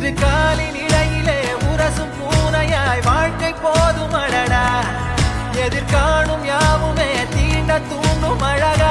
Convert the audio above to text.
இரு காலின் இடையிலே உரசும் பூனையாய் வாழ்க்கை போதும் அழடா எதிர்காணும் யாவுமே தீண்ட தூண்டும் அழகா